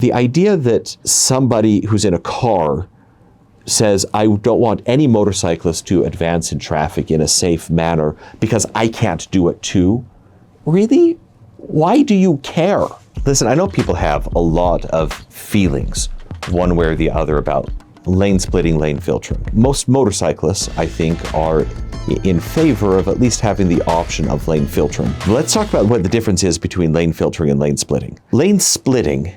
The idea that somebody who's in a car says, I don't want any motorcyclist to advance in traffic in a safe manner because I can't do it too. Really? Why do you care? Listen, I know people have a lot of feelings one way or the other about lane splitting, lane filtering. Most motorcyclists, I think, are in favor of at least having the option of lane filtering. Let's talk about what the difference is between lane filtering and lane splitting. Lane splitting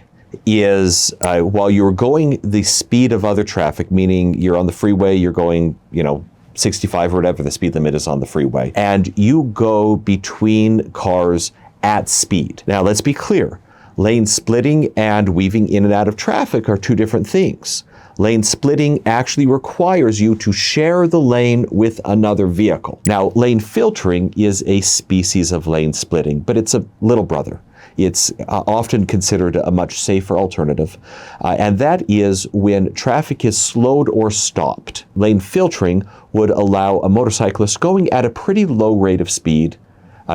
is while you're going the speed of other traffic, meaning you're on the freeway, you're going, 65 or whatever the speed limit is on the freeway, and you go between cars at speed. Now, let's be clear. Lane splitting and weaving in and out of traffic are two different things. Lane splitting actually requires you to share the lane with another vehicle. Now, lane filtering is a species of lane splitting, but it's a little brother. It's often considered a much safer alternative, and that is when traffic is slowed or stopped. Lane filtering would allow a motorcyclist going at a pretty low rate of speed,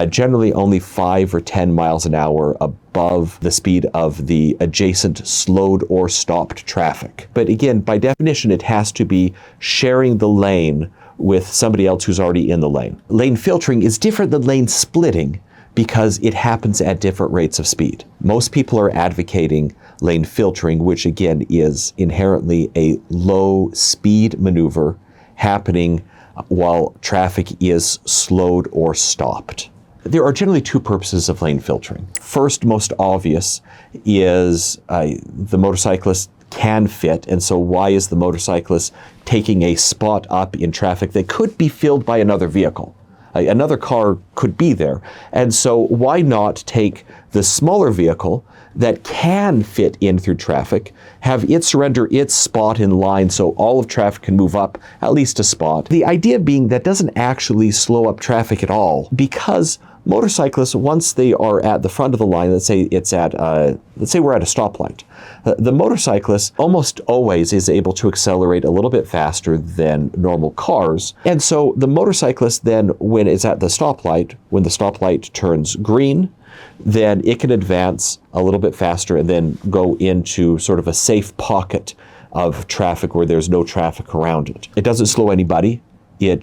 generally only 5 or 10 miles an hour above the speed of the adjacent slowed or stopped traffic. But again, by definition, it has to be sharing the lane with somebody else who's already in the lane. Lane filtering is different than lane splitting because it happens at different rates of speed. Most people are advocating lane filtering, which again is inherently a low speed maneuver happening while traffic is slowed or stopped. There are generally two purposes of lane filtering. First, most obvious, is the motorcyclist can fit, and so why is the motorcyclist taking a spot up in traffic that could be filled by another vehicle? Another car could be there, and so why not take the smaller vehicle that can fit in through traffic, have it surrender its spot in line so all of traffic can move up at least a spot. The idea being that doesn't actually slow up traffic at all, because motorcyclists, once they are at the front of the line, let's say we're at a stoplight, the motorcyclist almost always is able to accelerate a little bit faster than normal cars. And so the motorcyclist then, when it's at the stoplight, when the stoplight turns green, then it can advance a little bit faster and then go into sort of a safe pocket of traffic where there's no traffic around it. It doesn't slow anybody. It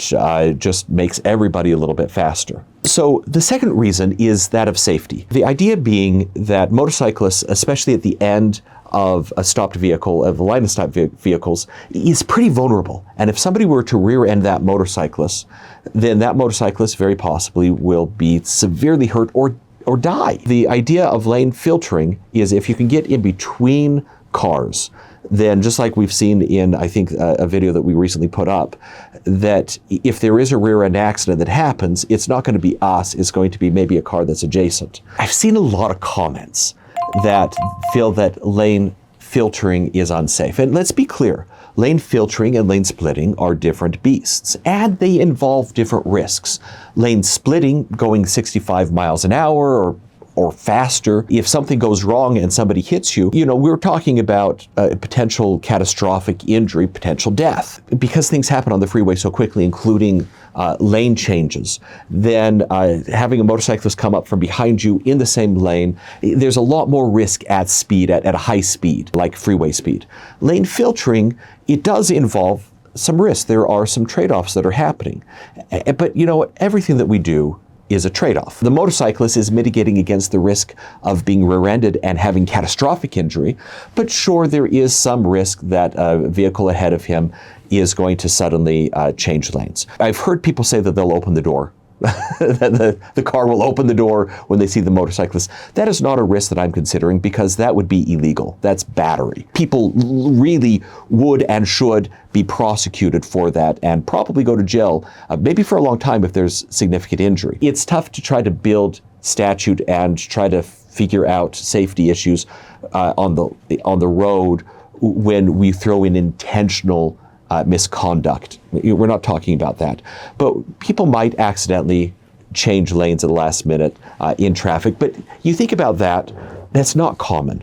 just makes everybody a little bit faster. So the second reason is that of safety. The idea being that motorcyclists, especially at the end of a stopped vehicle, of a line of stopped vehicles, is pretty vulnerable. And if somebody were to rear end that motorcyclist, then that motorcyclist very possibly will be severely hurt or die. The idea of lane filtering is if you can get in between cars, then just like we've seen in, I think, a video that we recently put up, that if there is a rear end accident that happens, it's not going to be us, it's going to be maybe a car that's adjacent. I've seen a lot of comments that feel that lane filtering is unsafe. And let's be clear, lane filtering and lane splitting are different beasts, and they involve different risks. Lane splitting, going 65 miles an hour or faster, if something goes wrong and somebody hits you, we're talking about potential catastrophic injury, potential death. Because things happen on the freeway so quickly, including lane changes, then having a motorcyclist come up from behind you in the same lane, there's a lot more risk at speed, at a high speed, like freeway speed. Lane filtering, it does involve some risk. There are some trade-offs that are happening. But everything that we do is a trade-off. The motorcyclist is mitigating against the risk of being rear-ended and having catastrophic injury, but sure, there is some risk that a vehicle ahead of him is going to suddenly change lanes. I've heard people say that they'll open the door, that the car will open the door when they see the motorcyclist. That is not a risk that I'm considering, because that would be illegal. That's battery. People really would and should be prosecuted for that and probably go to jail, maybe for a long time if there's significant injury. It's tough to try to build statute and try to figure out safety issues on the road when we throw in intentional misconduct. We're not talking about that. But people might accidentally change lanes at the last minute in traffic. But you think about that, that's not common.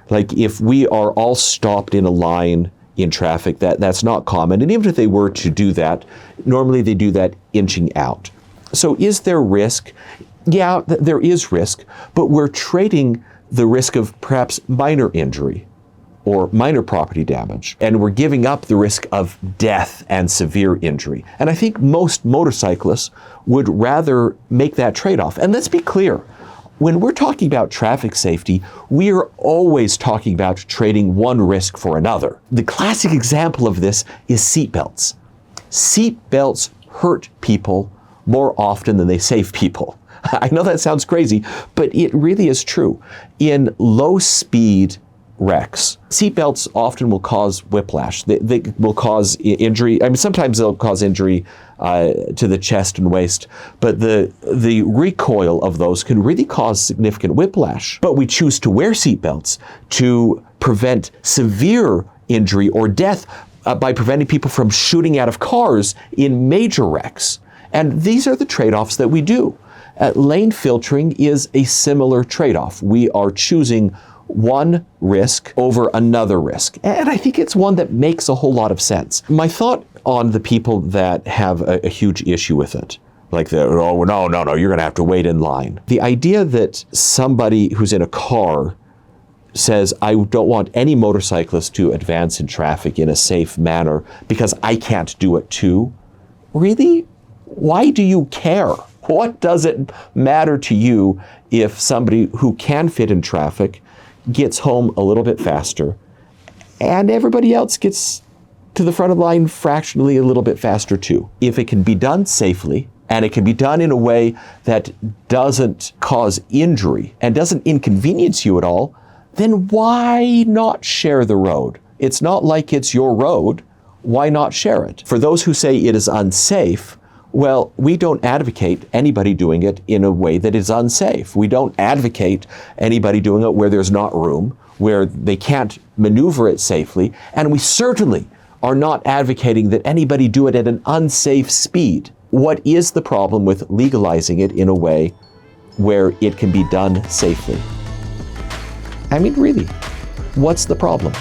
Like if we are all stopped in a line in traffic, that's not common. And even if they were to do that, normally they do that inching out. So is there risk? Yeah, there is risk, but we're trading the risk of perhaps minor injury or minor property damage, and we're giving up the risk of death and severe injury. And I think most motorcyclists would rather make that trade-off. And let's be clear, when we're talking about traffic safety, we are always talking about trading one risk for another. The classic example of this is seatbelts. Seatbelts hurt people more often than they save people. I know that sounds crazy, but it really is true. In low-speed wrecks, seatbelts often will cause whiplash. They will cause injury. I mean, sometimes they'll cause injury to the chest and waist, but the recoil of those can really cause significant whiplash. But we choose to wear seatbelts to prevent severe injury or death by preventing people from shooting out of cars in major wrecks. And these are the trade-offs that we do. Lane filtering is a similar trade-off. We are choosing one risk over another risk. And I think it's one that makes a whole lot of sense. My thought on the people that have a huge issue with it, like, oh, no, you're gonna have to wait in line. The idea that somebody who's in a car says, I don't want any motorcyclist to advance in traffic in a safe manner because I can't do it too. Really? Why do you care? What does it matter to you if somebody who can fit in traffic gets home a little bit faster and everybody else gets to the front of the line fractionally a little bit faster too? If it can be done safely and it can be done in a way that doesn't cause injury and doesn't inconvenience you at all, then why not share the road? It's not like it's your road. Why not share it? For those who say it is unsafe, well, we don't advocate anybody doing it in a way that is unsafe. We don't advocate anybody doing it where there's not room, where they can't maneuver it safely, and we certainly are not advocating that anybody do it at an unsafe speed. What is the problem with legalizing it in a way where it can be done safely? I mean, really, what's the problem?